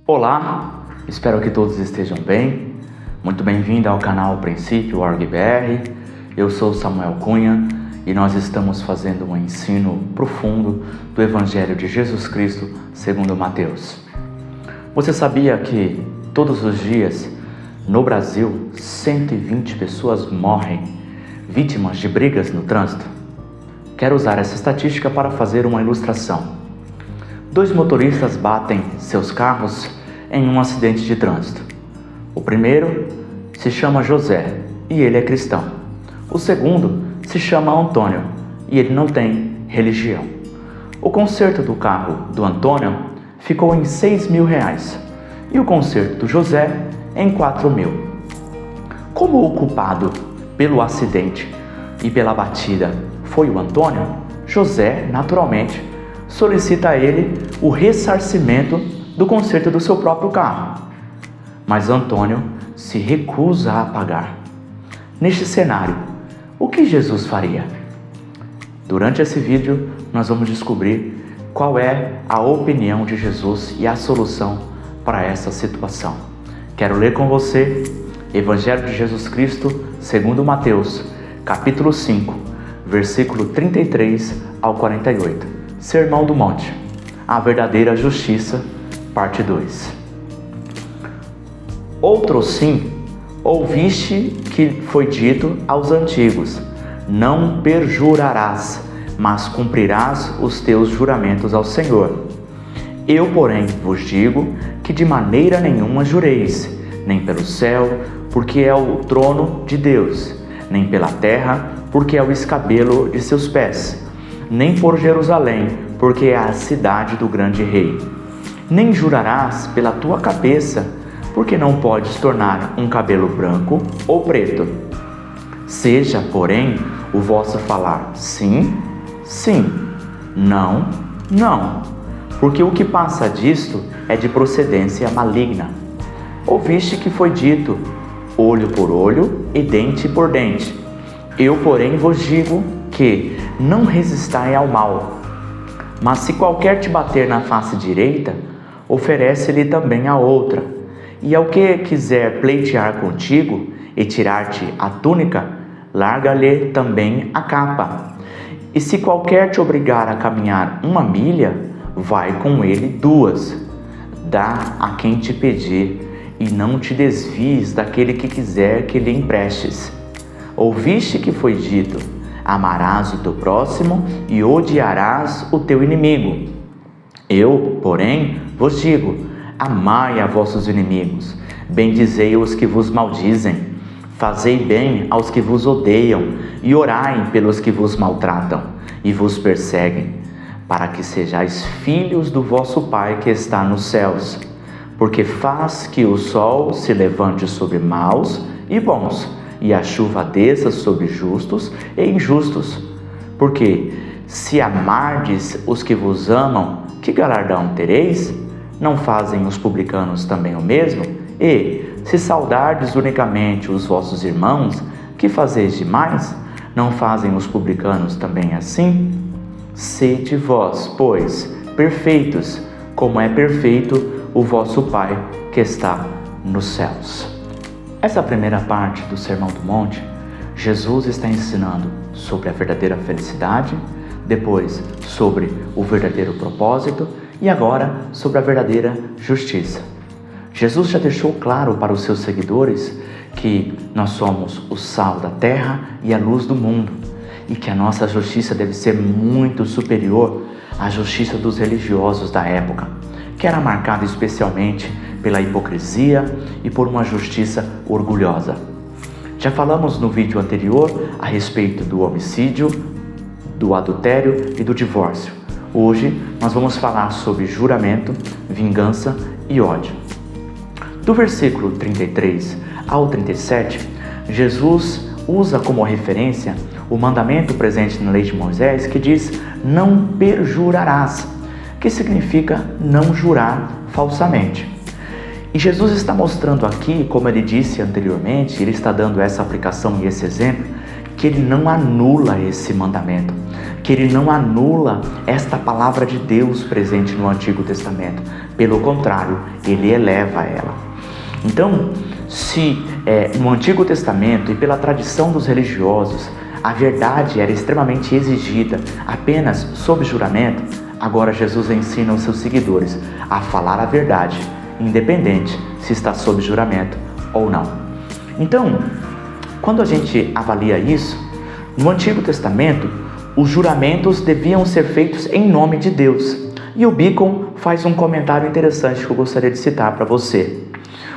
Olá, espero que todos estejam bem. Muito bem-vindo ao canal Princípio OrgBR. Eu sou Samuel Cunha e nós estamos fazendo um ensino profundo do Evangelho de Jesus Cristo segundo Mateus. Você sabia que todos os dias no Brasil 120 pessoas morrem vítimas de brigas no trânsito? Quero usar essa estatística para fazer uma ilustração. 2 motoristas batem seus carros em um acidente de trânsito. O primeiro se chama José e ele é cristão. O segundo se chama Antônio e ele não tem religião. O conserto do carro do Antônio ficou em R$6.000 e o conserto do José em R$4.000. Como o culpado pelo acidente e pela batida foi o Antônio, José, naturalmente, solicita a ele o ressarcimento do conserto do seu próprio carro. Mas Antônio se recusa a pagar. Neste cenário, o que Jesus faria? Durante esse vídeo, nós vamos descobrir qual é a opinião de Jesus e a solução para essa situação. Quero ler com você Evangelho de Jesus Cristo segundo Mateus, capítulo 5, versículo 33 ao 48. Sermão do Monte, a verdadeira justiça, parte 2. Outro sim, ouviste que foi dito aos antigos: não perjurarás, mas cumprirás os teus juramentos ao Senhor. Eu, porém, vos digo que de maneira nenhuma jureis, nem pelo céu, porque é o trono de Deus, nem pela terra, porque é o escabelo de seus pés, nem por Jerusalém, porque é a cidade do grande rei. Nem jurarás pela tua cabeça, porque não podes tornar um cabelo branco ou preto. Seja, porém, o vosso falar sim, sim, não, não, porque o que passa disto é de procedência maligna. Ouviste que foi dito: olho por olho e dente por dente. Eu, porém, vos digo que não resistai ao mal. Mas se qualquer te bater na face direita, oferece-lhe também a outra. E ao que quiser pleitear contigo e tirar-te a túnica, larga-lhe também a capa. E se qualquer te obrigar a caminhar 1 milha, vai com ele 2. Dá a quem te pedir, e não te desvies daquele que quiser que lhe emprestes. Ouviste que foi dito: amarás o teu próximo e odiarás o teu inimigo. Eu, porém, vos digo: amai a vossos inimigos, bendizei os que vos maldizem, fazei bem aos que vos odeiam e orai pelos que vos maltratam e vos perseguem, para que sejais filhos do vosso Pai que está nos céus, porque faz que o sol se levante sobre maus e bons, e a chuva desça sobre justos e injustos. Porque se amardes os que vos amam, que galardão tereis? Não fazem os publicanos também o mesmo? E, se saudardes unicamente os vossos irmãos, que fazeis demais? Não fazem os publicanos também assim? Sede vós, pois, perfeitos, como é perfeito o vosso Pai que está nos céus. Essa primeira parte do Sermão do Monte, Jesus está ensinando sobre a verdadeira felicidade, depois sobre o verdadeiro propósito e agora sobre a verdadeira justiça. Jesus já deixou claro para os seus seguidores que nós somos o sal da terra e a luz do mundo e que a nossa justiça deve ser muito superior à justiça dos religiosos da época, que era marcada especialmente pela hipocrisia e por uma justiça orgulhosa. Já falamos no vídeo anterior a respeito do homicídio, do adultério e do divórcio. Hoje nós vamos falar sobre juramento, vingança e ódio. Do versículo 33 ao 37, Jesus usa como referência o mandamento presente na lei de Moisés que diz: não perjurarás, que significa não jurar falsamente. E Jesus está mostrando aqui, como ele disse anteriormente, ele está dando essa aplicação e esse exemplo, que ele não anula esse mandamento, que ele não anula esta palavra de Deus presente no Antigo Testamento. Pelo contrário, ele eleva ela. Então, se no Antigo Testamento e pela tradição dos religiosos, a verdade era extremamente exigida apenas sob juramento, agora Jesus ensina os seus seguidores a falar a verdade, independente se está sob juramento ou não. Então, quando a gente avalia isso, no Antigo Testamento, os juramentos deviam ser feitos em nome de Deus. E o Beacon faz um comentário interessante que eu gostaria de citar para você.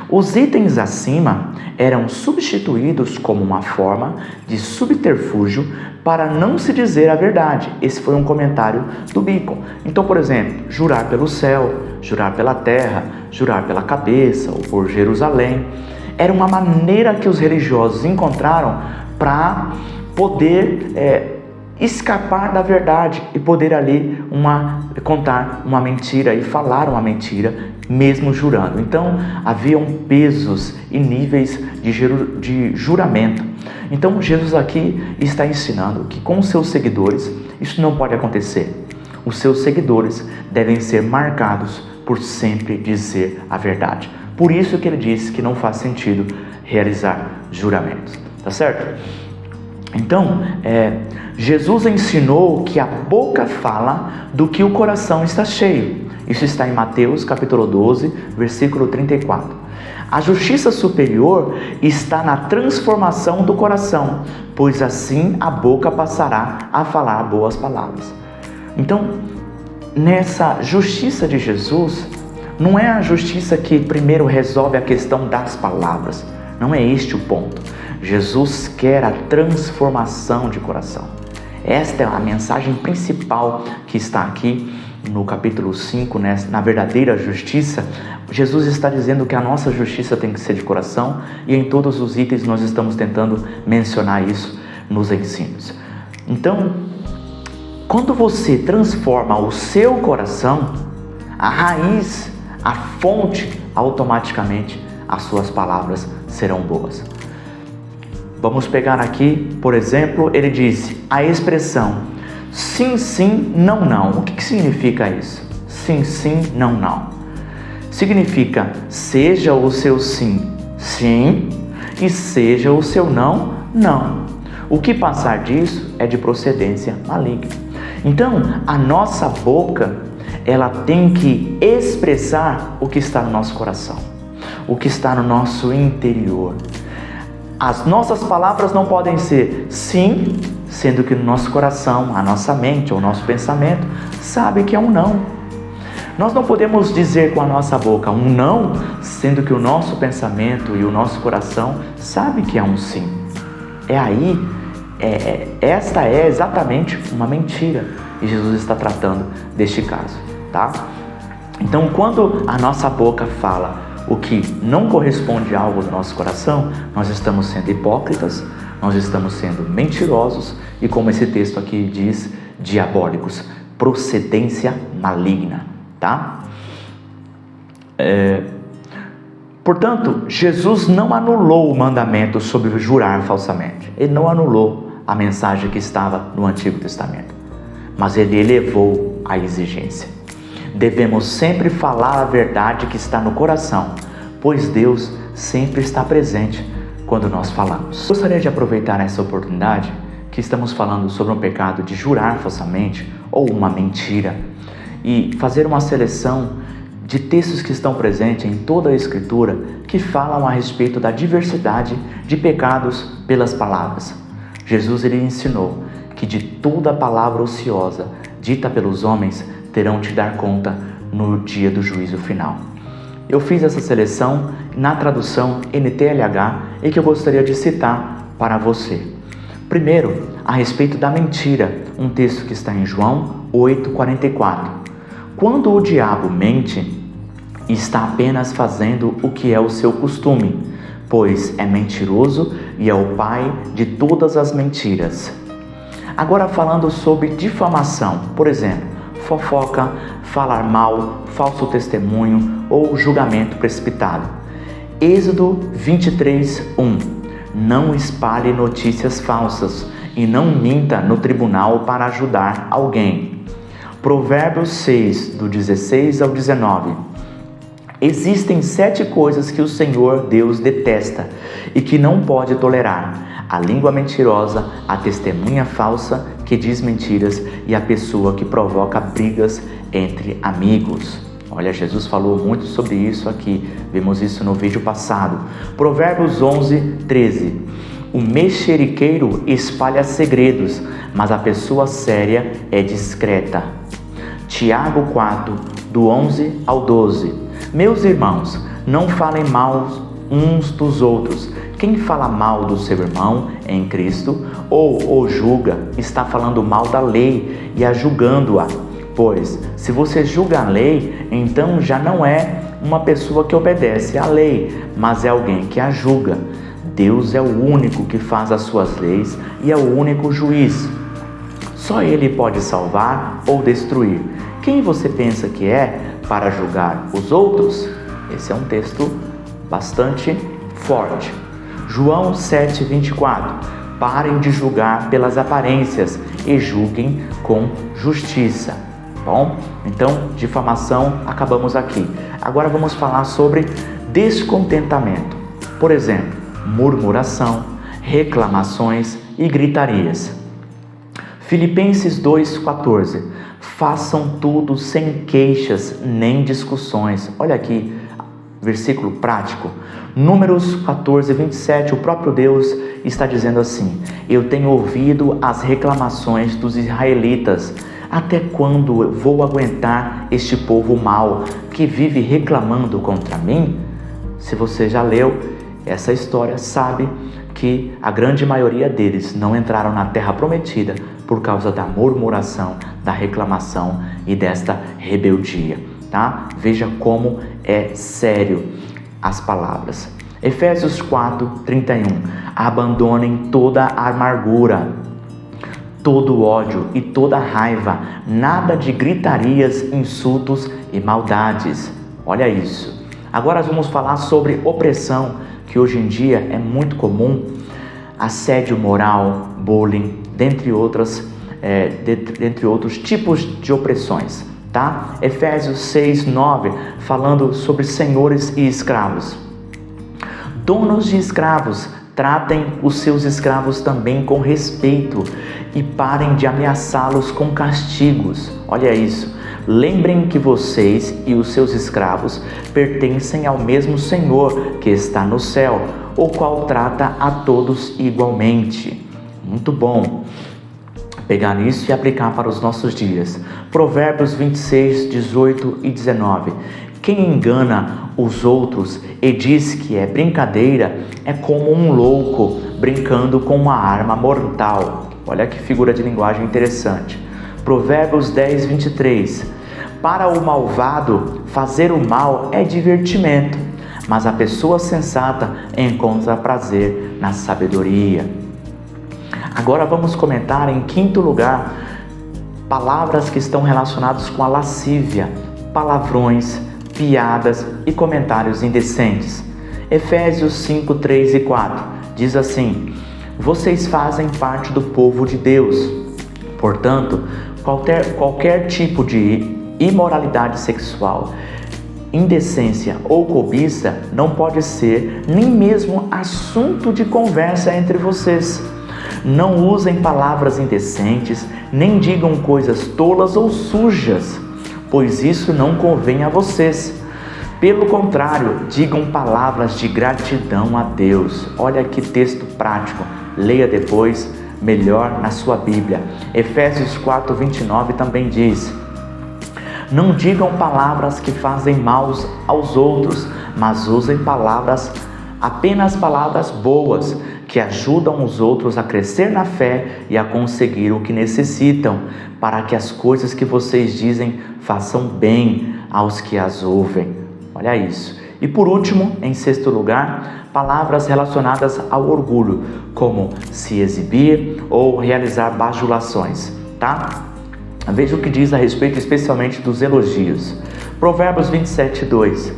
Os itens acima eram substituídos como uma forma de subterfúgio para não se dizer a verdade. Esse foi um comentário do Beacon. Então, por exemplo, jurar pelo céu, jurar pela terra, jurar pela cabeça ou por Jerusalém, era uma maneira que os religiosos encontraram para poder escapar da verdade e poder ali contar uma mentira e falar uma mentira, mesmo jurando. Então, haviam pesos e níveis de juramento. Então, Jesus aqui está ensinando que com os seus seguidores, isso não pode acontecer. Os seus seguidores devem ser marcados por sempre dizer a verdade. Por isso que ele disse que não faz sentido realizar juramentos. Tá certo? Então, Jesus ensinou que a boca fala do que o coração está cheio. Isso está em Mateus capítulo 12, versículo 34. A justiça superior está na transformação do coração, pois assim a boca passará a falar boas palavras. Então, nessa justiça de Jesus, não é a justiça que primeiro resolve a questão das palavras. Não é este o ponto. Jesus quer a transformação de coração. Esta é a mensagem principal que está aqui no capítulo 5, na verdadeira justiça. Jesus está dizendo que a nossa justiça tem que ser de coração, e em todos os itens nós estamos tentando mencionar isso nos ensinos. Então, quando você transforma o seu coração, a raiz, a fonte, automaticamente as suas palavras serão boas. Vamos pegar aqui, por exemplo, ele disse a expressão sim, sim, não, não. O que significa isso? Sim, sim, não, não. Significa seja o seu sim, sim, e seja o seu não, não. O que passar disso é de procedência maligna. Então, a nossa boca, ela tem que expressar o que está no nosso coração, o que está no nosso interior. As nossas palavras não podem ser sim, sendo que no nosso coração, a nossa mente ou o nosso pensamento sabe que é um não. Nós não podemos dizer com a nossa boca um não, sendo que o nosso pensamento e o nosso coração sabe que é um sim. Esta é exatamente uma mentira, e Jesus está tratando deste caso, tá? Então, quando a nossa boca fala o que não corresponde a algo do nosso coração, nós estamos sendo hipócritas, nós estamos sendo mentirosos e, como esse texto aqui diz, diabólicos, procedência maligna, tá? Portanto, Jesus não anulou o mandamento sobre jurar falsamente. Ele não anulou a mensagem que estava no Antigo Testamento, mas ele elevou a exigência. Devemos sempre falar a verdade que está no coração, pois Deus sempre está presente quando nós falamos. Gostaria de aproveitar essa oportunidade que estamos falando sobre um pecado de jurar falsamente ou uma mentira e fazer uma seleção de textos que estão presentes em toda a Escritura que falam a respeito da diversidade de pecados pelas palavras. Jesus ele ensinou que de toda palavra ociosa dita pelos homens terão de dar conta no dia do juízo final. Eu fiz essa seleção na tradução NTLH e que eu gostaria de citar para você. Primeiro, a respeito da mentira, um texto que está em João 8,44. Quando o diabo mente, está apenas fazendo o que é o seu costume, pois é mentiroso e é o pai de todas as mentiras. Agora falando sobre difamação, por exemplo, fofoca, falar mal, falso testemunho ou julgamento precipitado. Êxodo 23:1. Não espalhe notícias falsas e não minta no tribunal para ajudar alguém. Provérbios 6, do 16 ao 19. Existem 7 coisas que o Senhor Deus detesta e que não pode tolerar: a língua mentirosa, a testemunha falsa que diz mentiras e a pessoa que provoca brigas entre amigos. Olha, Jesus falou muito sobre isso aqui, vimos isso no vídeo passado. Provérbios 11, 13. O mexeriqueiro espalha segredos, mas a pessoa séria é discreta. Tiago 4, do 11 ao 12. Meus irmãos, não falem mal uns dos outros. Quem fala mal do seu irmão em Cristo ou o julga, está falando mal da lei e a julgando-a. Pois, se você julga a lei, então já não é uma pessoa que obedece à lei, mas é alguém que a julga. Deus é o único que faz as suas leis e é o único juiz. Só Ele pode salvar ou destruir. Quem você pensa que é para julgar os outros? Esse é um texto bastante forte. João 7, 24. Parem de julgar pelas aparências e julguem com justiça. Bom, então, difamação, acabamos aqui. Agora vamos falar sobre descontentamento. Por exemplo, murmuração, reclamações e gritarias. Filipenses 2,14. Façam tudo sem queixas nem discussões. Olha aqui, versículo prático. Números 14, 27, o próprio Deus está dizendo assim: eu tenho ouvido as reclamações dos israelitas. Até quando vou aguentar este povo mau que vive reclamando contra mim? Se você já leu essa história, sabe que a grande maioria deles não entraram na terra prometida por causa da murmuração, da reclamação e desta rebeldia, tá? Veja como é sério as palavras. Efésios 4, 31. Abandonem toda a amargura, todo ódio e toda raiva, nada de gritarias, insultos e maldades. Olha isso. Agora vamos falar sobre opressão, que hoje em dia é muito comum, assédio moral, bullying, dentre outros tipos de opressões, tá? Efésios 6, 9, falando sobre senhores e escravos. Donos de escravos, tratem os seus escravos também com respeito e parem de ameaçá-los com castigos. Olha isso. Lembrem que vocês e os seus escravos pertencem ao mesmo Senhor que está no céu, o qual trata a todos igualmente. Muito bom pegar isso e aplicar para os nossos dias. Provérbios 26, 18 e 19. Quem engana os outros e diz que é brincadeira é como um louco brincando com uma arma mortal. Olha que figura de linguagem interessante. Provérbios 10, 23. Para o malvado, fazer o mal é divertimento, mas a pessoa sensata encontra prazer na sabedoria. Agora vamos comentar em quinto lugar palavras que estão relacionadas com a lascívia, palavrões, piadas e comentários indecentes. Efésios 5, 3 e 4 diz assim: vocês fazem parte do povo de Deus. Portanto, qualquer tipo de imoralidade sexual, indecência ou cobiça não pode ser nem mesmo assunto de conversa entre vocês. Não usem palavras indecentes, nem digam coisas tolas ou sujas, pois isso não convém a vocês. Pelo contrário, digam palavras de gratidão a Deus. Olha que texto prático, leia depois melhor na sua Bíblia. Efésios 4, 29 também diz: não digam palavras que fazem mal aos outros, mas usem apenas palavras boas, que ajudam os outros a crescer na fé e a conseguir o que necessitam, para que as coisas que vocês dizem façam bem aos que as ouvem. Olha isso. E por último, em sexto lugar, palavras relacionadas ao orgulho, como se exibir ou realizar bajulações, tá? Veja o que diz a respeito especialmente dos elogios. Provérbios 27, 2.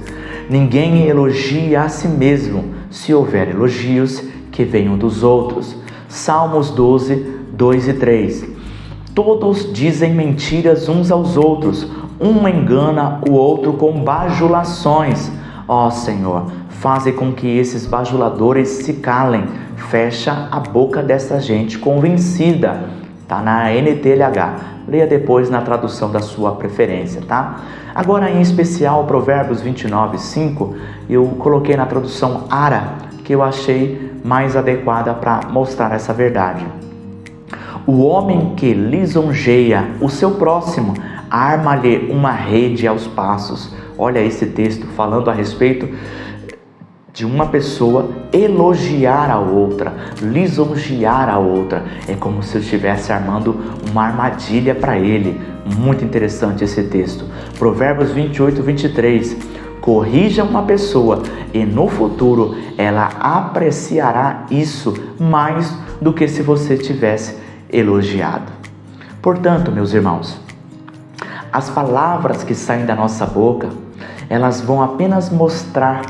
Ninguém elogia a si mesmo, se houver elogios, que venham dos outros. Salmos 12, 2 e 3. Todos dizem mentiras uns aos outros, um engana o outro com bajulações. Ó Senhor, faze com que esses bajuladores se calem. Fecha a boca dessa gente convencida. Tá na NTLH. Leia depois na tradução da sua preferência, tá? Agora, em especial, Provérbios 29, 5, eu coloquei na tradução ARA, que eu achei mais adequada para mostrar essa verdade. O homem que lisonjeia o seu próximo, arma-lhe uma rede aos passos. Olha esse texto falando a respeito de uma pessoa elogiar a outra, lisonjear a outra. É como se eu estivesse armando uma armadilha para ele. Muito interessante esse texto. Provérbios 28, 23. Corrija uma pessoa e no futuro ela apreciará isso mais do que se você tivesse elogiado. Portanto, meus irmãos, as palavras que saem da nossa boca, elas vão apenas mostrar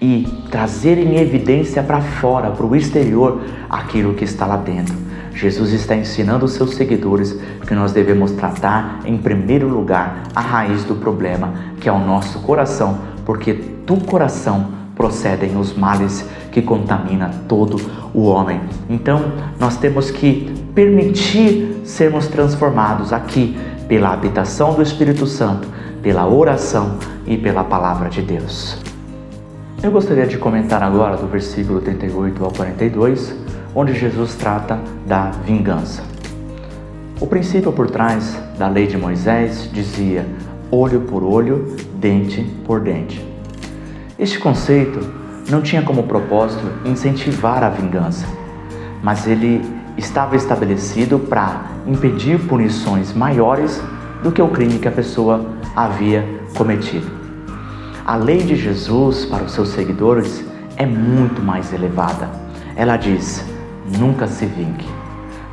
e trazer em evidência para fora, para o exterior, aquilo que está lá dentro. Jesus está ensinando os seus seguidores que nós devemos tratar em primeiro lugar a raiz do problema, que é o nosso coração, porque do coração procedem os males que contaminam todo o homem. Então, nós temos que permitir sermos transformados aqui pela habitação do Espírito Santo, pela oração e pela palavra de Deus. Eu gostaria de comentar agora do versículo 38 ao 42, onde Jesus trata da vingança. O princípio por trás da lei de Moisés dizia olho por olho, dente por dente. Este conceito não tinha como propósito incentivar a vingança, mas ele estava estabelecido para impedir punições maiores do que o crime que a pessoa havia cometido. A lei de Jesus para os seus seguidores é muito mais elevada. Ela diz: nunca se vingue,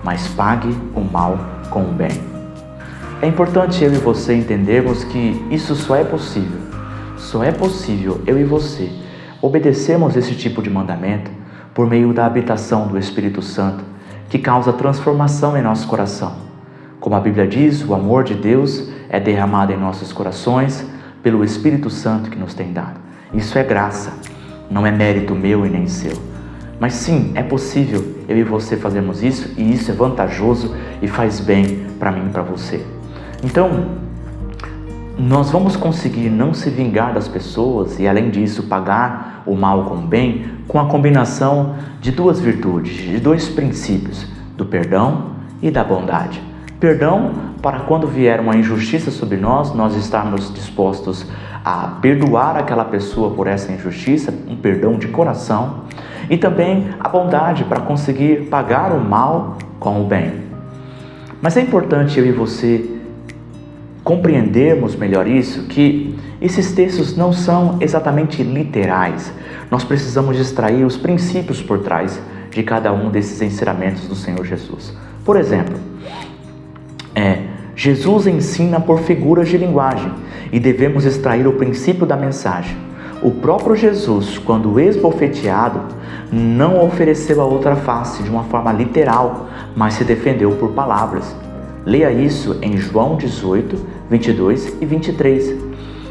mas pague o mal com o bem. É importante eu e você entendermos que isso só é possível eu e você obedecermos esse tipo de mandamento por meio da habitação do Espírito Santo, que causa transformação em nosso coração. Como a Bíblia diz, o amor de Deus é derramado em nossos corações pelo Espírito Santo que nos tem dado. Isso é graça, não é mérito meu e nem seu. Mas sim, é possível eu e você fazermos isso, e isso é vantajoso e faz bem para mim e para você. Então, nós vamos conseguir não se vingar das pessoas e, além disso, pagar o mal com o bem, com a combinação de duas virtudes, de dois princípios, do perdão e da bondade. Perdão para quando vier uma injustiça sobre nós, nós estarmos dispostos a perdoar aquela pessoa por essa injustiça, um perdão de coração, e também a bondade para conseguir pagar o mal com o bem. Mas é importante eu e você compreendermos melhor isso, que esses textos não são exatamente literais. Nós precisamos extrair os princípios por trás de cada um desses ensinamentos do Senhor Jesus. Por exemplo, Jesus ensina por figuras de linguagem e devemos extrair o princípio da mensagem. O próprio Jesus, quando esbofeteado, não ofereceu a outra face de uma forma literal, mas se defendeu por palavras. Leia isso em João 18, 22 e 23.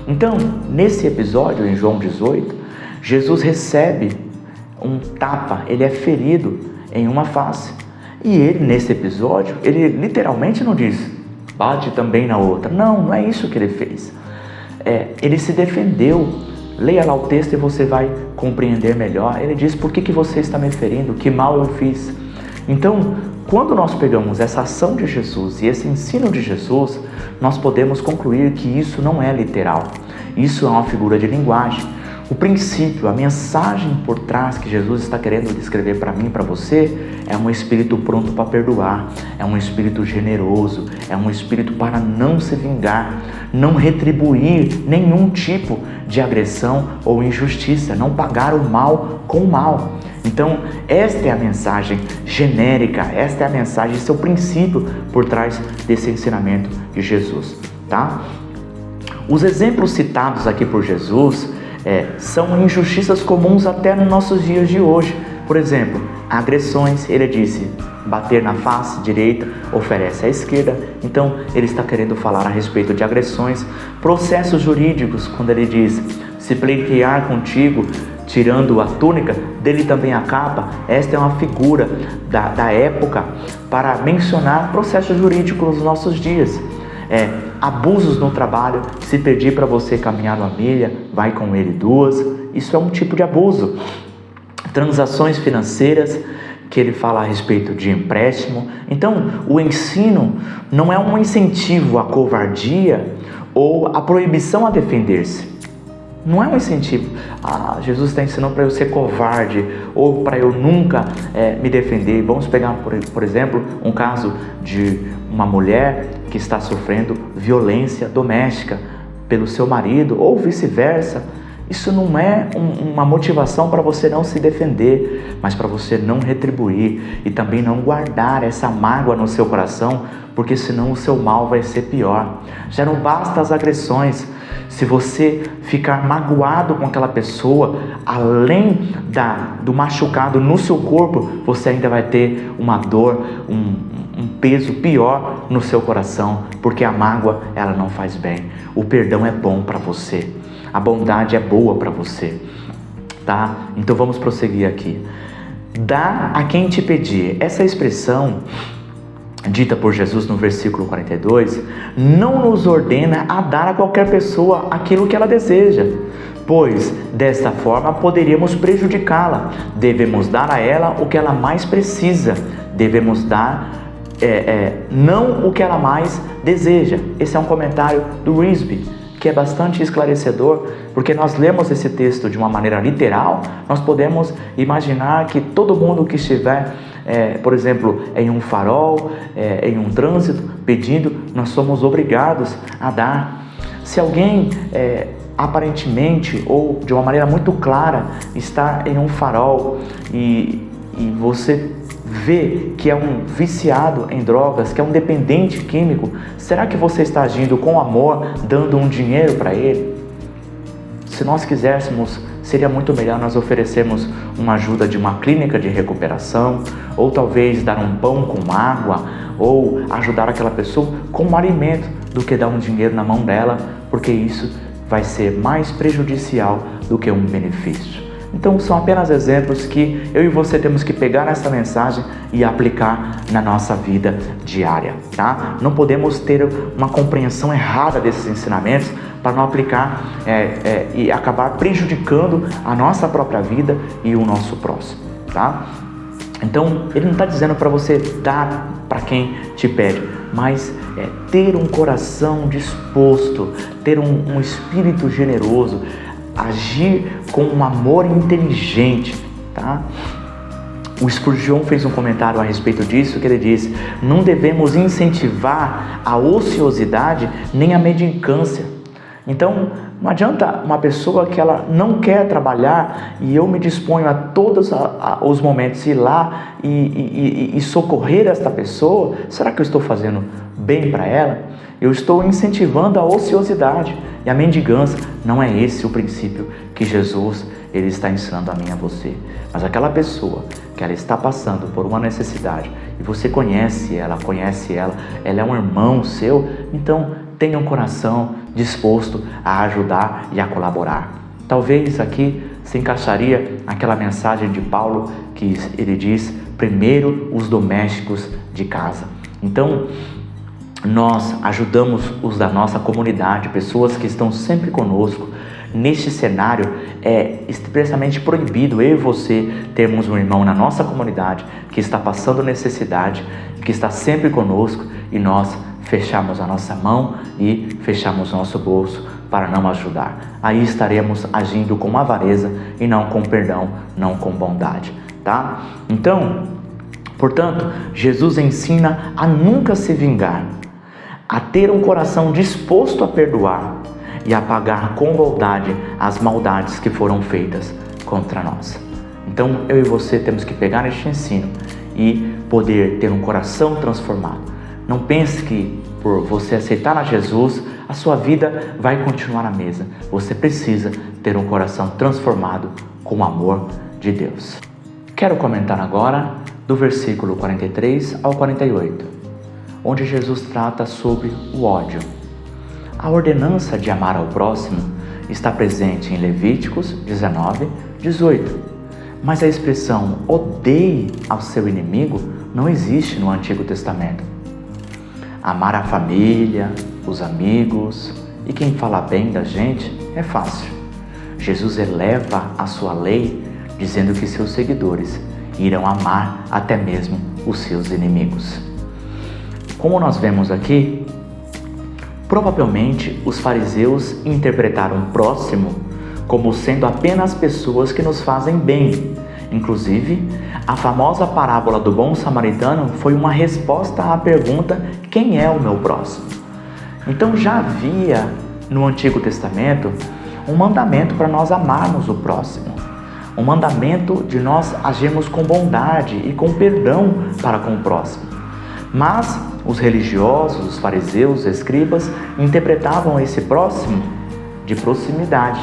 Então, nesse episódio, em João 18, Jesus recebe um tapa, ele é ferido em uma face. E ele, nesse episódio, ele literalmente não diz, bate também na outra. Não é isso que ele fez. Ele se defendeu. Leia lá o texto e você vai compreender melhor. Ele diz, por que você está me ferindo? Que mal eu fiz? Então, quando nós pegamos essa ação de Jesus e esse ensino de Jesus, nós podemos concluir que isso não é literal. Isso é uma figura de linguagem. O princípio, a mensagem por trás que Jesus está querendo descrever para mim e para você é um espírito pronto para perdoar, é um espírito generoso, é um espírito para não se vingar, não retribuir nenhum tipo de agressão ou injustiça, não pagar o mal com o mal. Então, esta é a mensagem genérica, esta é a mensagem, esse é o princípio por trás desse ensinamento de Jesus, tá? Os exemplos citados aqui por Jesus são injustiças comuns até nos nossos dias de hoje. Por exemplo, Agressões, ele disse, bater na face direita oferece à esquerda. Então ele está querendo falar a respeito de agressões. Processos jurídicos, quando ele diz, se pleitear contigo, tirando a túnica, dele também a capa. Esta é uma figura da época para mencionar processos jurídicos nos nossos dias. Abusos no trabalho, se pedir para você caminhar uma milha, vai com ele 2, isso é um tipo de abuso. Transações financeiras, que ele fala a respeito de empréstimo. Então, o ensino não é um incentivo à covardia ou a proibição a defender-se. Não é um incentivo. Jesus está ensinando para eu ser covarde ou para eu nunca me defender. Vamos pegar, por exemplo, um caso de uma mulher que está sofrendo violência doméstica pelo seu marido ou vice-versa. Isso não é uma motivação para você não se defender, mas para você não retribuir e também não guardar essa mágoa no seu coração, porque senão o seu mal vai ser pior. Já não basta as agressões. Se você ficar magoado com aquela pessoa, além do machucado no seu corpo, você ainda vai ter uma dor, um peso pior no seu coração, porque a mágoa, ela não faz bem. O perdão é bom para você. A bondade é boa para você, tá? Então vamos prosseguir aqui. Dá a quem te pedir. Essa expressão dita por Jesus no versículo 42, não nos ordena a dar a qualquer pessoa aquilo que ela deseja, pois desta forma poderíamos prejudicá-la. Devemos dar a ela o que ela mais precisa. Devemos dar não o que ela mais deseja. Esse é um comentário do Risby, que é bastante esclarecedor, porque nós lemos esse texto de uma maneira literal, nós podemos imaginar que todo mundo que estiver, por exemplo, em um farol, em um trânsito, pedindo, nós somos obrigados a dar. Se alguém, aparentemente, ou de uma maneira muito clara, está em um farol e você vê que é um viciado em drogas, que é um dependente químico, será que você está agindo com amor, dando um dinheiro para ele? Se nós quiséssemos, seria muito melhor nós oferecermos uma ajuda de uma clínica de recuperação, ou talvez dar um pão com água, ou ajudar aquela pessoa com um alimento, do que dar um dinheiro na mão dela, porque isso vai ser mais prejudicial do que um benefício. Então são apenas exemplos que eu e você temos que pegar essa mensagem e aplicar na nossa vida diária, tá? Não podemos ter uma compreensão errada desses ensinamentos para não aplicar e acabar prejudicando a nossa própria vida e o nosso próximo, tá? Então ele não está dizendo para você dar para quem te pede, mas ter um coração disposto, ter um espírito generoso, agir com um amor inteligente, tá? O Spurgeon fez um comentário a respeito disso, que ele diz: não devemos incentivar a ociosidade nem a mendicância. Então, não adianta uma pessoa que ela não quer trabalhar e eu me disponho a todos os momentos ir lá e socorrer esta pessoa. Será que eu estou fazendo bem para ela? Eu estou incentivando a ociosidade e a mendigância. Não é esse o princípio que Jesus ele está ensinando a mim e a você. Mas aquela pessoa que ela está passando por uma necessidade e você conhece ela é um irmão seu, então tenha um coração disposto a ajudar e a colaborar. Talvez aqui se encaixaria aquela mensagem de Paulo que ele diz: primeiro os domésticos de casa. Então, nós ajudamos os da nossa comunidade, pessoas que estão sempre conosco. Neste cenário é expressamente proibido eu e você termos um irmão na nossa comunidade que está passando necessidade, que está sempre conosco, e nós fechamos a nossa mão e fechamos nosso bolso para não ajudar. Aí estaremos agindo com avareza e não com perdão, não com bondade, tá? Então, portanto, Jesus ensina a nunca se vingar, a ter um coração disposto a perdoar e a pagar com bondade as maldades que foram feitas contra nós. Então eu e você temos que pegar este ensino e poder ter um coração transformado. Não pense que por você aceitar a Jesus, a sua vida vai continuar a mesma. Você precisa ter um coração transformado com o amor de Deus. Quero comentar agora do versículo 43 ao 48, onde Jesus trata sobre o ódio. A ordenança de amar ao próximo está presente em Levíticos 19, 18, mas a expressão odeie ao seu inimigo não existe no Antigo Testamento. Amar a família, os amigos e quem fala bem da gente é fácil. Jesus eleva a sua lei dizendo que seus seguidores irão amar até mesmo os seus inimigos. Como nós vemos aqui, provavelmente os fariseus interpretaram o próximo como sendo apenas pessoas que nos fazem bem. Inclusive, a famosa parábola do bom samaritano foi uma resposta à pergunta: quem é o meu próximo? Então já havia no Antigo Testamento um mandamento para nós amarmos o próximo, um mandamento de nós agirmos com bondade e com perdão para com o próximo. Mas os religiosos, os fariseus, os escribas interpretavam esse próximo de proximidade,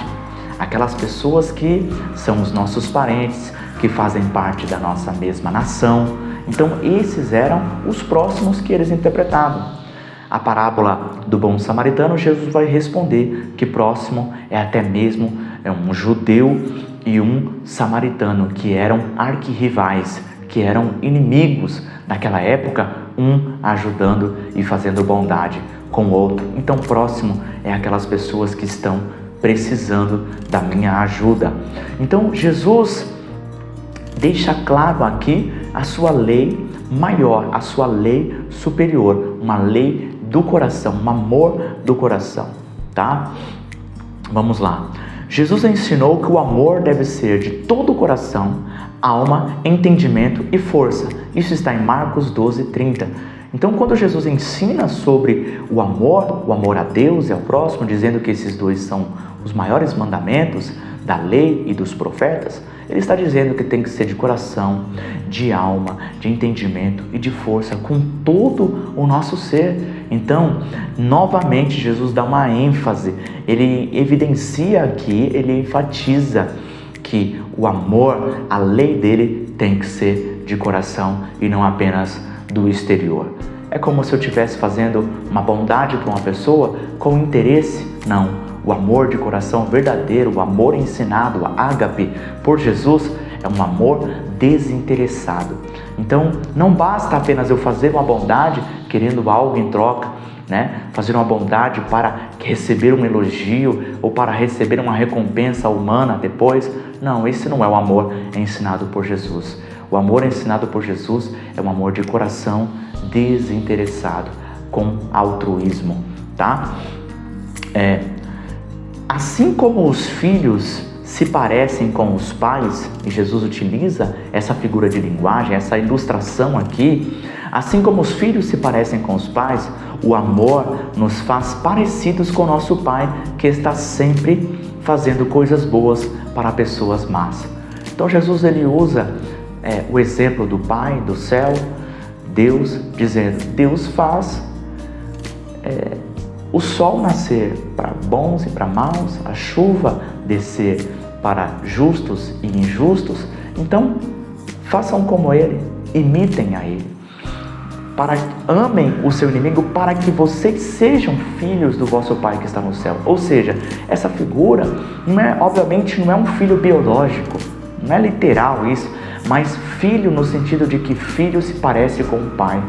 aquelas pessoas que são os nossos parentes, que fazem parte da nossa mesma nação. Então esses eram os próximos que eles interpretavam. A parábola do bom samaritano, Jesus vai responder que próximo é até mesmo um judeu e um samaritano, que eram arquirrivais, que eram inimigos naquela época, um ajudando e fazendo bondade com o outro. Então próximo é aquelas pessoas que estão precisando da minha ajuda. Então Jesus deixa claro aqui a sua lei maior, a sua lei superior, uma lei do coração, um amor do coração, tá? Vamos lá. Jesus ensinou que o amor deve ser de todo o coração, alma, entendimento e força. Isso está em Marcos 12, 30. Então, quando Jesus ensina sobre o amor a Deus e ao próximo, dizendo que esses dois são os maiores mandamentos da lei e dos profetas, ele está dizendo que tem que ser de coração, de alma, de entendimento e de força, com todo o nosso ser. Então, novamente, Jesus dá uma ênfase, ele evidencia aqui, ele enfatiza que o amor, a lei dele tem que ser de coração e não apenas do exterior. É como se eu estivesse fazendo uma bondade para uma pessoa com interesse? Não. O amor de coração verdadeiro, o amor ensinado, o ágape por Jesus, é um amor desinteressado. Então, não basta apenas eu fazer uma bondade querendo algo em troca, fazer uma bondade para receber um elogio ou para receber uma recompensa humana depois. Não, esse não é o amor ensinado por Jesus. O amor ensinado por Jesus é um amor de coração desinteressado, com altruísmo, tá? Assim como os filhos se parecem com os pais, e Jesus utiliza essa figura de linguagem, essa ilustração aqui, assim como os filhos se parecem com os pais, o amor nos faz parecidos com o nosso Pai, que está sempre fazendo coisas boas para pessoas más. Então Jesus ele usa o exemplo do Pai do céu, Deus, dizendo: Deus faz o sol nascer para bons e para maus, a chuva descer para justos e injustos. Então, façam como Ele, imitem a Ele. Amem o seu inimigo para que vocês sejam filhos do vosso Pai que está no céu. Ou seja, essa figura, obviamente não é um filho biológico, não é literal isso, mas filho no sentido de que filho se parece com o pai.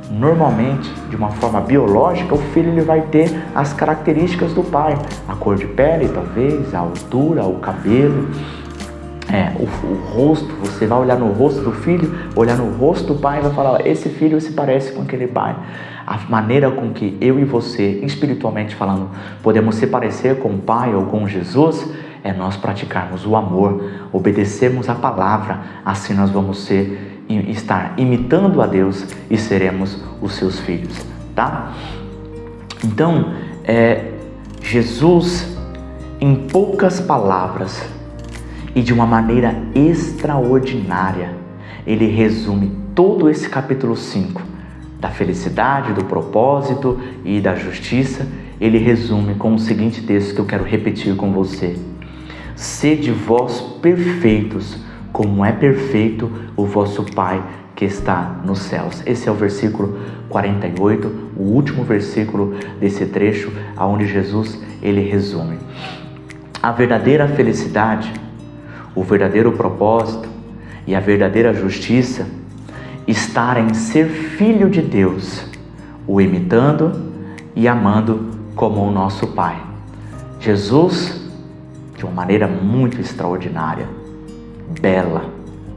Normalmente, de uma forma biológica, o filho ele vai ter as características do pai, a cor de pele talvez, a altura, o cabelo, o rosto. Você vai olhar no rosto do filho, olhar no rosto do pai e vai falar: esse filho se parece com aquele pai. A maneira com que eu e você, espiritualmente falando, podemos se parecer com o Pai ou com Jesus é nós praticarmos o amor, obedecermos a palavra. Assim nós vamos estar imitando a Deus e seremos os seus filhos, tá? Então, Jesus, em poucas palavras e de uma maneira extraordinária, ele resume todo esse capítulo 5 da felicidade, do propósito e da justiça. Ele resume com o seguinte texto que eu quero repetir com você: sede vós perfeitos, como é perfeito o vosso Pai que está nos céus. Esse é o versículo 48, o último versículo desse trecho, onde Jesus ele resume. A verdadeira felicidade, o verdadeiro propósito e a verdadeira justiça estar em ser filho de Deus, o imitando e amando como o nosso Pai. Jesus, de uma maneira muito extraordinária, bela,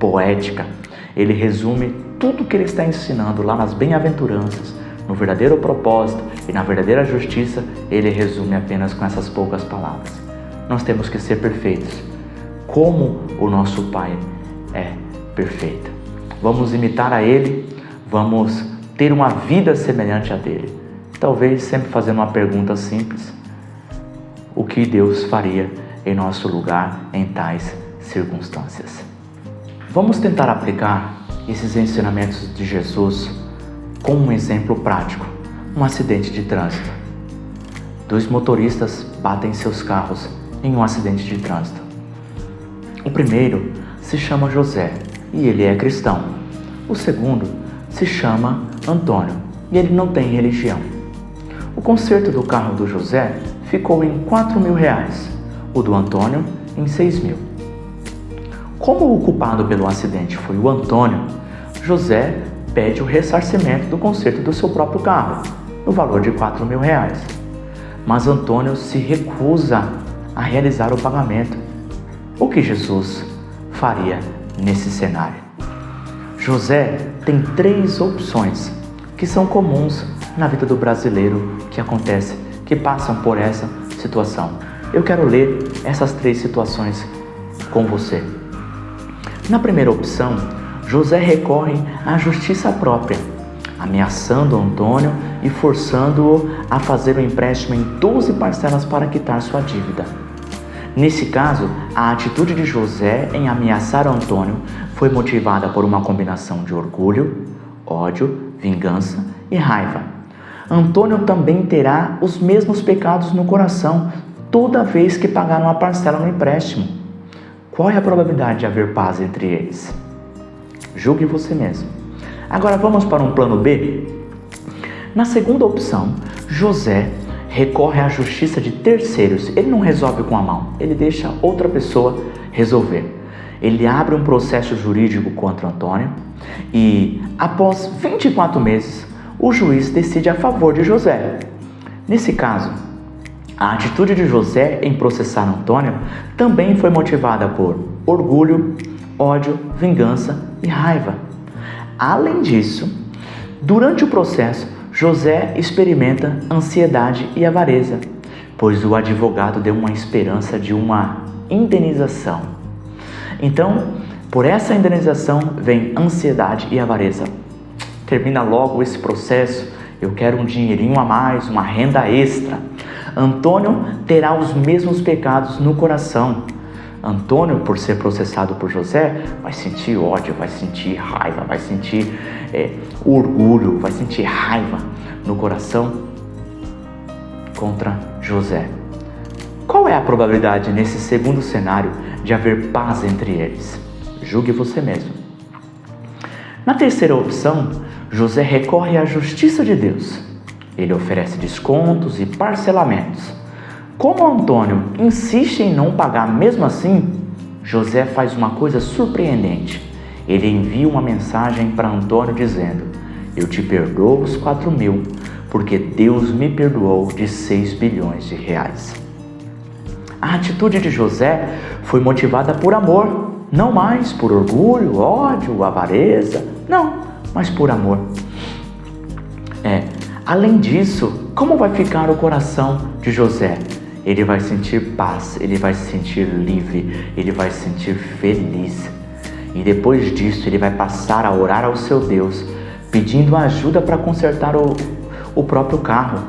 poética, ele resume tudo que ele está ensinando lá nas bem-aventuranças, no verdadeiro propósito e na verdadeira justiça, ele resume apenas com essas poucas palavras. Nós temos que ser perfeitos, como o nosso Pai é perfeito. Vamos imitar a Ele, vamos ter uma vida semelhante a dele. Talvez sempre fazendo uma pergunta simples: o que Deus faria em nosso lugar em tais circunstâncias? Vamos tentar aplicar esses ensinamentos de Jesus com um exemplo prático. Um acidente de trânsito. 2 motoristas batem seus carros em um acidente de trânsito. O primeiro se chama José e ele é cristão. O segundo se chama Antônio e ele não tem religião. O conserto do carro do José ficou em R$4.000, o do Antônio em R$6.000. Como o culpado pelo acidente foi o Antônio, José pede o ressarcimento do conserto do seu próprio carro, no valor de R$4.000. Mas Antônio se recusa a realizar o pagamento. O que Jesus faria nesse cenário? José tem 3 opções que são comuns na vida do brasileiro que passam por essa situação. Eu quero ler essas 3 situações com você. Na primeira opção, José recorre à justiça própria, ameaçando Antônio e forçando-o a fazer o empréstimo em 12 parcelas para quitar sua dívida. Nesse caso, a atitude de José em ameaçar Antônio foi motivada por uma combinação de orgulho, ódio, vingança e raiva. Antônio também terá os mesmos pecados no coração toda vez que pagar uma parcela no empréstimo. Qual é a probabilidade de haver paz entre eles? Julgue você mesmo. Agora vamos para um plano B? Na segunda opção, José recorre à justiça de terceiros. Ele não resolve com a mão, ele deixa outra pessoa resolver. Ele abre um processo jurídico contra Antônio e, após 24 meses, o juiz decide a favor de José. Nesse caso, a atitude de José em processar Antônio também foi motivada por orgulho, ódio, vingança e raiva. Além disso, durante o processo, José experimenta ansiedade e avareza, pois o advogado deu uma esperança de uma indenização. Então, por essa indenização vem ansiedade e avareza. Termina logo esse processo, eu quero um dinheirinho a mais, uma renda extra. Antônio terá os mesmos pecados no coração. Antônio, por ser processado por José, vai sentir ódio, vai sentir raiva, vai sentir orgulho, vai sentir raiva no coração contra José. Qual é a probabilidade nesse segundo cenário de haver paz entre eles? Julgue você mesmo. Na terceira opção, José recorre à justiça de Deus. Ele oferece descontos e parcelamentos. Como Antônio insiste em não pagar mesmo assim, José faz uma coisa surpreendente. Ele envia uma mensagem para Antônio dizendo: eu te perdoo os 4.000, porque Deus me perdoou de 6 bilhões de reais. A atitude de José foi motivada por amor, não mais por orgulho, ódio, avareza, não, mas por amor. Além disso, como vai ficar o coração de José? Ele vai sentir paz, ele vai se sentir livre, ele vai se sentir feliz. E depois disso, ele vai passar a orar ao seu Deus, pedindo ajuda para consertar o próprio carro.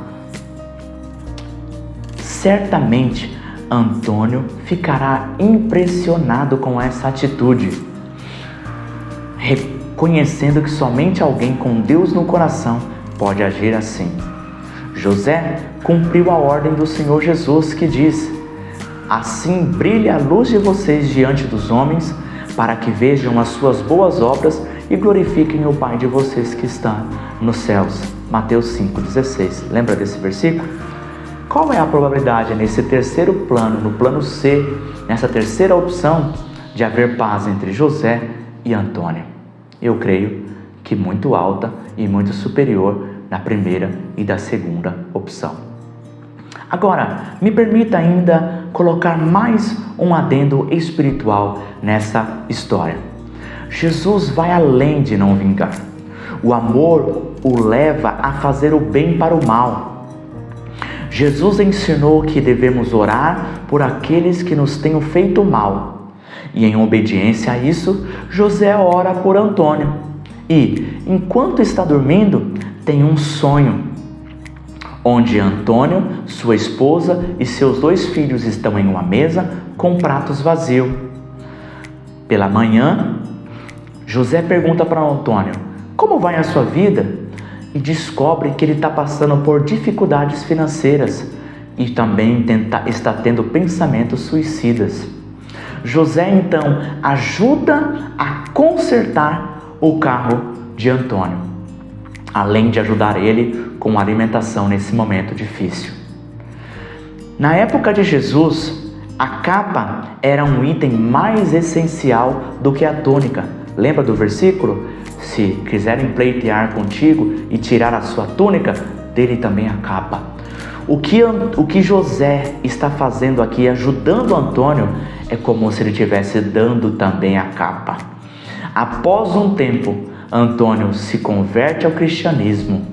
Certamente, Antônio ficará impressionado com essa atitude, reconhecendo que somente alguém com Deus no coração pode agir assim. José cumpriu a ordem do Senhor Jesus que diz: assim brilhe a luz de vocês diante dos homens, para que vejam as suas boas obras e glorifiquem o Pai de vocês que está nos céus. Mateus 5,16. Lembra desse versículo? Qual é a probabilidade nesse terceiro plano, no plano C, nessa terceira opção, de haver paz entre José e Antônio? Eu creio que muito alta e muito superior na primeira e da segunda opção. Agora, me permita ainda colocar mais um adendo espiritual nessa história. Jesus vai além de não vingar. O amor o leva a fazer o bem para o mal. Jesus ensinou que devemos orar por aqueles que nos tenham feito mal. E em obediência a isso, José ora por Antônio. E, enquanto está dormindo, tem um sonho, onde Antônio, sua esposa e seus 2 filhos estão em uma mesa com pratos vazios. Pela manhã, José pergunta para Antônio: como vai a sua vida? E descobre que ele está passando por dificuldades financeiras e também está tendo pensamentos suicidas. José então ajuda a consertar o carro de Antônio, além de ajudar ele com a alimentação nesse momento difícil. Na época de Jesus, a capa era um item mais essencial do que a túnica. Lembra do versículo? Se quiserem pleitear contigo e tirar a sua túnica, dele também a capa. O que José está fazendo aqui, ajudando Antônio, é como se ele estivesse dando também a capa. Após um tempo, Antônio se converte ao cristianismo,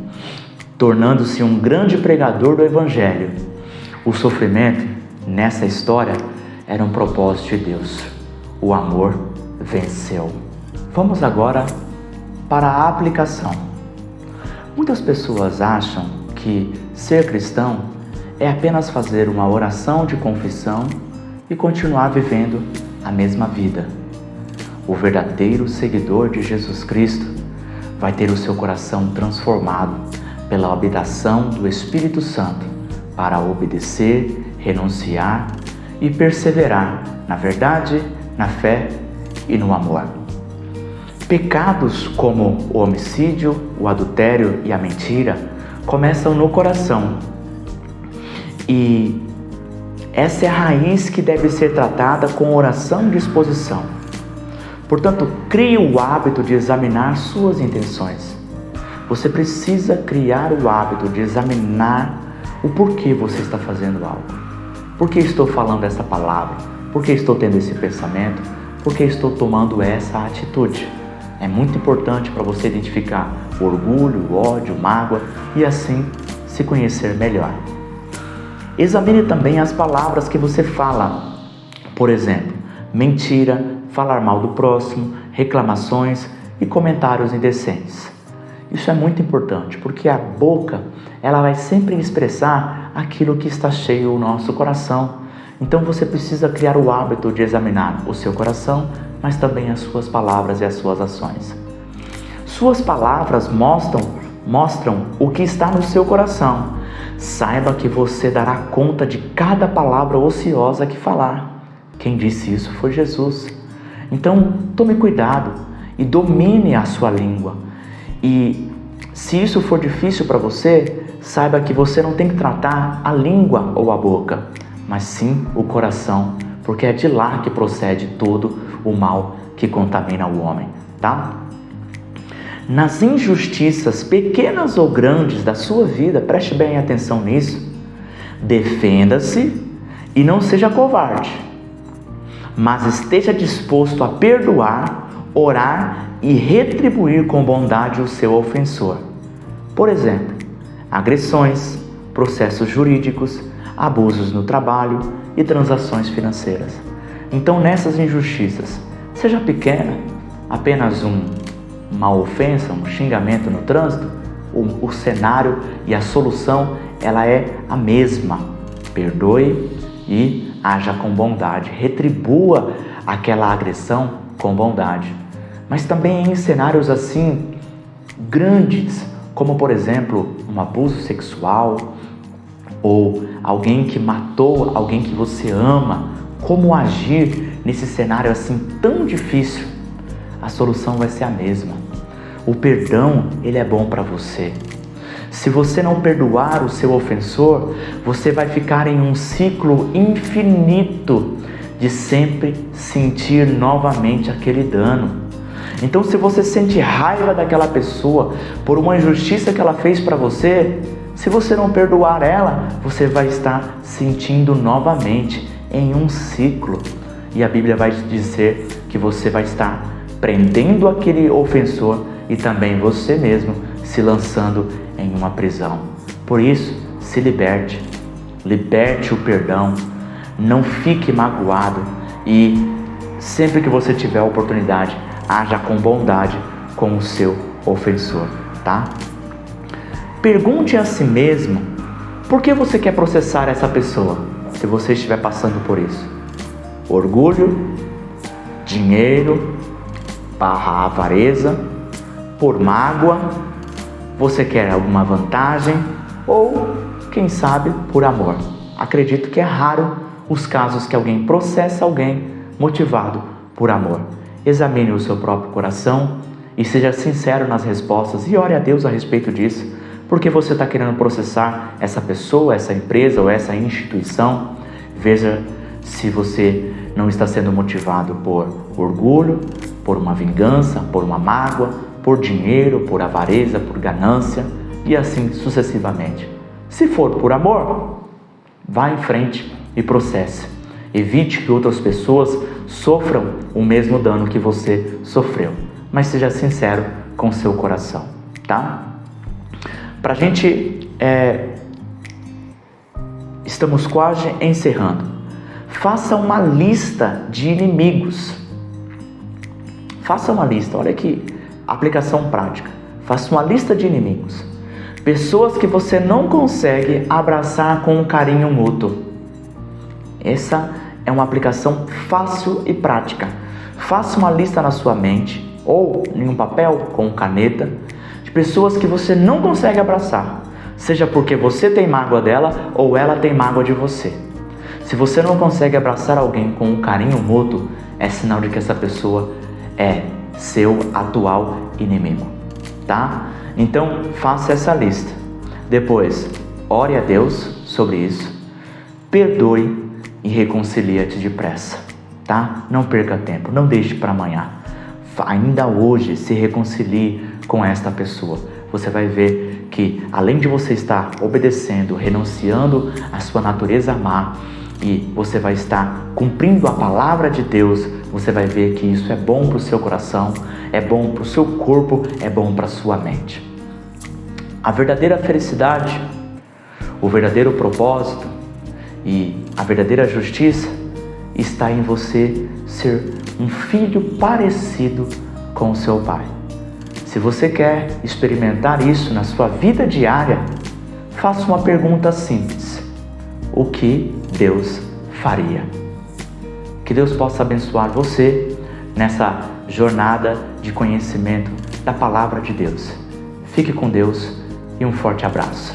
tornando-se um grande pregador do evangelho. O sofrimento, nessa história, era um propósito de Deus. O amor venceu. Vamos agora para a aplicação. Muitas pessoas acham que ser cristão é apenas fazer uma oração de confissão e continuar vivendo a mesma vida. O verdadeiro seguidor de Jesus Cristo vai ter o seu coração transformado pela habitação do Espírito Santo para obedecer, renunciar e perseverar na verdade, na fé e no amor. Pecados como o homicídio, o adultério e a mentira começam no coração. E essa é a raiz que deve ser tratada com oração e disposição. Portanto, crie o hábito de examinar suas intenções. Você precisa criar o hábito de examinar o porquê você está fazendo algo. Por que estou falando essa palavra? Por que estou tendo esse pensamento? Por que estou tomando essa atitude? É muito importante para você identificar o orgulho, o ódio, mágoa e assim se conhecer melhor. Examine também as palavras que você fala. Por exemplo, mentira, falar mal do próximo, reclamações e comentários indecentes. Isso é muito importante, porque a boca, ela vai sempre expressar aquilo que está cheio no nosso coração. Então você precisa criar o hábito de examinar o seu coração, mas também as suas palavras e as suas ações. Suas palavras mostram o que está no seu coração. Saiba que você dará conta de cada palavra ociosa que falar. Quem disse isso foi Jesus. Então, tome cuidado e domine a sua língua. E se isso for difícil para você, saiba que você não tem que tratar a língua ou a boca, mas sim o coração, porque é de lá que procede todo o mal que contamina o homem, tá? Nas injustiças, pequenas ou grandes da sua vida, preste bem atenção nisso, defenda-se e não seja covarde, mas esteja disposto a perdoar, orar e retribuir com bondade o seu ofensor. Por exemplo, agressões, processos jurídicos, abusos no trabalho e transações financeiras. Então, nessas injustiças, seja pequena, apenas uma ofensa, um xingamento no trânsito, o cenário e a solução, ela é a mesma. Perdoe e haja com bondade, retribua aquela agressão com bondade. Mas também em cenários assim, grandes, como por exemplo, um abuso sexual, ou alguém que matou alguém que você ama, como agir nesse cenário assim tão difícil, a solução vai ser a mesma. O perdão, ele é bom para você. Se você não perdoar o seu ofensor, você vai ficar em um ciclo infinito de sempre sentir novamente aquele dano. Então, se você sente raiva daquela pessoa por uma injustiça que ela fez para você, se você não perdoar ela, você vai estar sentindo novamente em um ciclo. E a Bíblia vai dizer que você vai estar prendendo aquele ofensor e também você mesmo se lançando em uma prisão. Por isso, se liberte. Liberte o perdão. Não fique magoado e sempre que você tiver a oportunidade, haja com bondade com o seu ofensor, tá? Pergunte a si mesmo, por que você quer processar essa pessoa, se você estiver passando por isso? Orgulho, dinheiro, avareza, por mágoa, você quer alguma vantagem ou, quem sabe, por amor? Acredito que é raro os casos que alguém processa alguém motivado por amor. Examine o seu próprio coração e seja sincero nas respostas e ore a Deus a respeito disso. Porque você está querendo processar essa pessoa, essa empresa ou essa instituição? Veja se você não está sendo motivado por orgulho, por uma vingança, por uma mágoa, por dinheiro, por avareza, por ganância e assim sucessivamente. Se for por amor, vá em frente e processe. Evite que outras pessoas sofram o mesmo dano que você sofreu. Mas seja sincero com o seu coração, tá? Pra gente, estamos quase encerrando. Faça uma lista de inimigos. Faça uma lista, olha que aplicação prática. Faça uma lista de inimigos. Pessoas que você não consegue abraçar com um carinho mútuo. Essa é uma aplicação fácil e prática. Faça uma lista na sua mente ou em um papel com caneta de pessoas que você não consegue abraçar, seja porque você tem mágoa dela ou ela tem mágoa de você. Se você não consegue abraçar alguém com um carinho mútuo, é sinal de que essa pessoa é seu atual inimigo, tá? Então, faça essa lista. Depois, ore a Deus sobre isso, perdoe e reconcilia-te depressa, tá? Não perca tempo, não deixe para amanhã. Ainda hoje, se reconcilie com esta pessoa. Você vai ver que, além de você estar obedecendo, renunciando à sua natureza má, e você vai estar cumprindo a palavra de Deus, você vai ver que isso é bom para o seu coração, é bom para o seu corpo, é bom para a sua mente. A verdadeira felicidade, o verdadeiro propósito e a verdadeira justiça está em você ser um filho parecido com o seu pai. Se você quer experimentar isso na sua vida diária, faça uma pergunta simples: o que Deus faria? Que Deus possa abençoar você nessa jornada de conhecimento da palavra de Deus. Fique com Deus e um forte abraço.